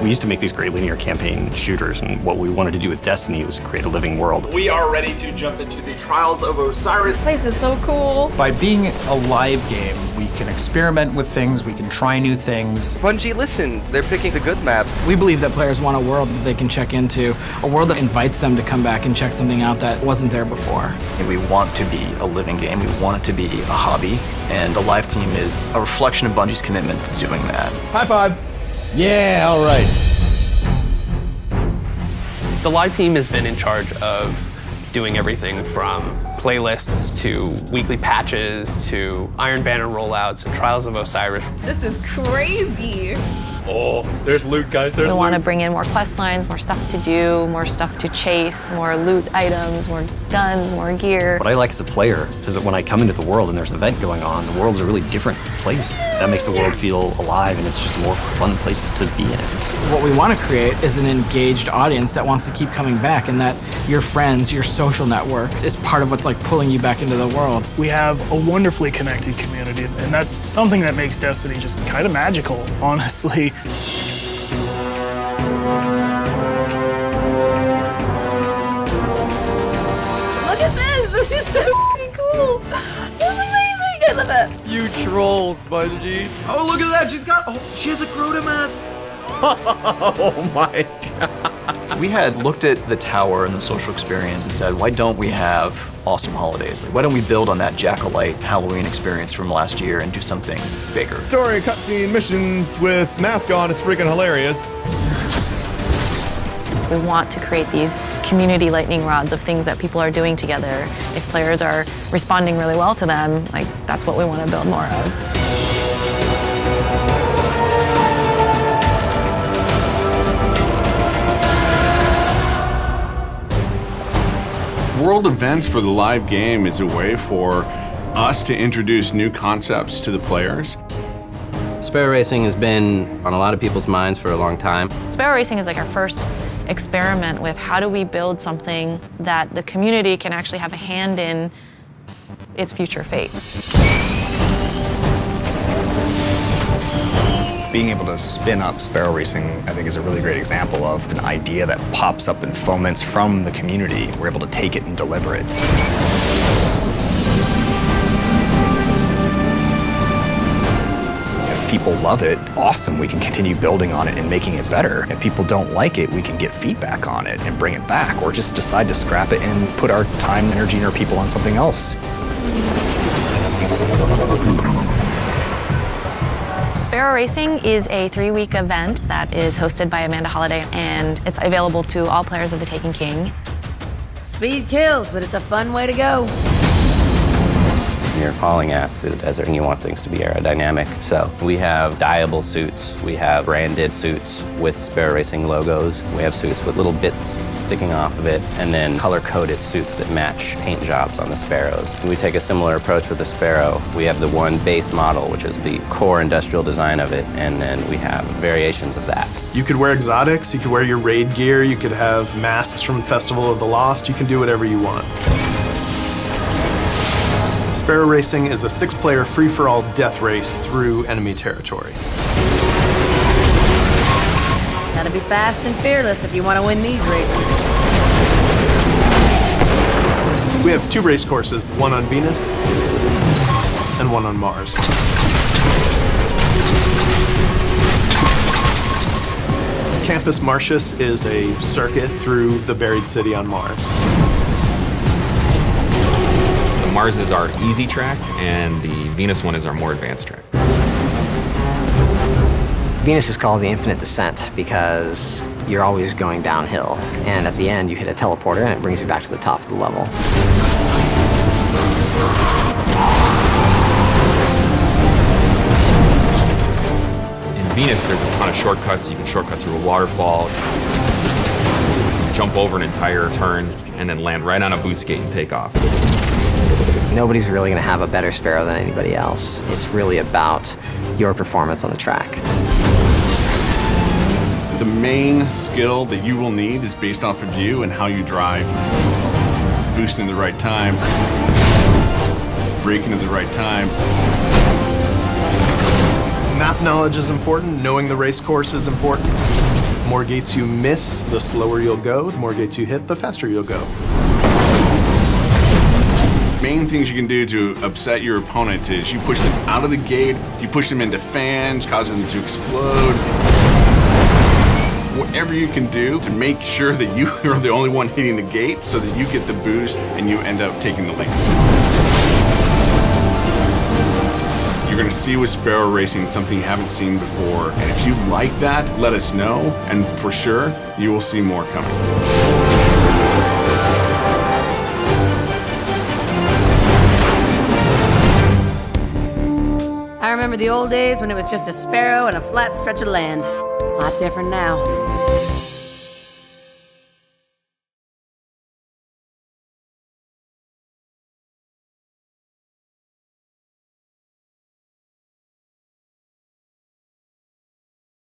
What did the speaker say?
We used to make these great linear campaign shooters, and what we wanted to do with Destiny was create a living world. We are ready to jump into the Trials of Osiris. This place is so cool. By being a live game, we can experiment with things, we can try new things. Bungie listens, they're picking the good maps. We believe that players want a world that they can check into, a world that invites them to come back and check something out that wasn't there before. And we want to be a living game, we want it to be a hobby, and the live team is a reflection of Bungie's commitment to doing that. High five. Yeah, all right. The live team has been in charge of doing everything from playlists to weekly patches to Iron Banner rollouts and Trials of Osiris. This is crazy. Oh, there's loot, guys, there's We loot. want to bring in more quest lines, more stuff to do, more stuff to chase, more loot items, more guns, more gear. What I like as a player is that when I come into the world and there's an event going on, the world is a really different place. That makes the world feel alive, and it's just a more fun place to be in. What we want to create is an engaged audience that wants to keep coming back, and that your friends, your social network is part of what's like pulling you back into the world. We have a wonderfully connected community, and that's something that makes Destiny just kind of magical, honestly. Look at this. This is so cool. This is amazing. I love it. You trolls, Bungie. Oh, look at that, she has a Crota mask. Oh my god. We had looked at the tower and the social experience and said, why don't we have awesome holidays? Like, why don't we build on that Jack-o'-lite Halloween experience from last year and do something bigger? Story, cutscene, missions with mask on is freaking hilarious. We want to create these community lightning rods of things that people are doing together. If players are responding really well to them, like, that's what we want to build more of. World events for the live game is a way for us to introduce new concepts to the players. Sparrow racing has been on a lot of people's minds for a long time. Sparrow racing is like our first experiment with how do we build something that the community can actually have a hand in its future fate. Being able to spin up Sparrow Racing, I think, is a really great example of an idea that pops up and foments from the community. We're able to take it and deliver it. If people love it, awesome, we can continue building on it and making it better. If people don't like it, we can get feedback on it and bring it back, or just decide to scrap it and put our time, energy, and our people on something else. Sparrow Racing is a 3-week event that is hosted by Amanda Holliday, and it's available to all players of the Taken King. Speed kills, but it's a fun way to go. You're hauling ass through the desert and you want things to be aerodynamic. So we have dyeable suits, we have branded suits with Sparrow Racing logos, we have suits with little bits sticking off of it, and then color-coded suits that match paint jobs on the Sparrows. We take a similar approach with the Sparrow. We have the one base model, which is the core industrial design of it, and then we have variations of that. You could wear exotics, you could wear your raid gear, you could have masks from Festival of the Lost, you can do whatever you want. Sparrow Racing is a 6-player free-for-all death race through enemy territory. Gotta be fast and fearless if you want to win these races. We have 2 race courses, one on Venus and one on Mars. Campus Martius is a circuit through the buried city on Mars. Mars is our easy track, and the Venus one is our more advanced track. Venus is called the Infinite Descent because you're always going downhill, and at the end you hit a teleporter and it brings you back to the top of the level. In Venus, there's a ton of shortcuts. You can shortcut through a waterfall, jump over an entire turn, and then land right on a boost gate and take off. Nobody's really going to have a better Sparrow than anybody else. It's really about your performance on the track. The main skill that you will need is based off of you and how you drive. Boosting at the right time, braking at the right time. Map knowledge is important, knowing the race course is important. The more gates you miss, the slower you'll go. The more gates you hit, the faster you'll go. Main things you can do to upset your opponent is you push them out of the gate, you push them into fans, cause them to explode. Whatever you can do to make sure that you are the only one hitting the gate so that you get the boost and you end up taking the lead. You're gonna see with Sparrow Racing something you haven't seen before. And if you like that, let us know, and for sure, you will see more coming. I remember the old days when it was just a sparrow and a flat stretch of land. A lot different now.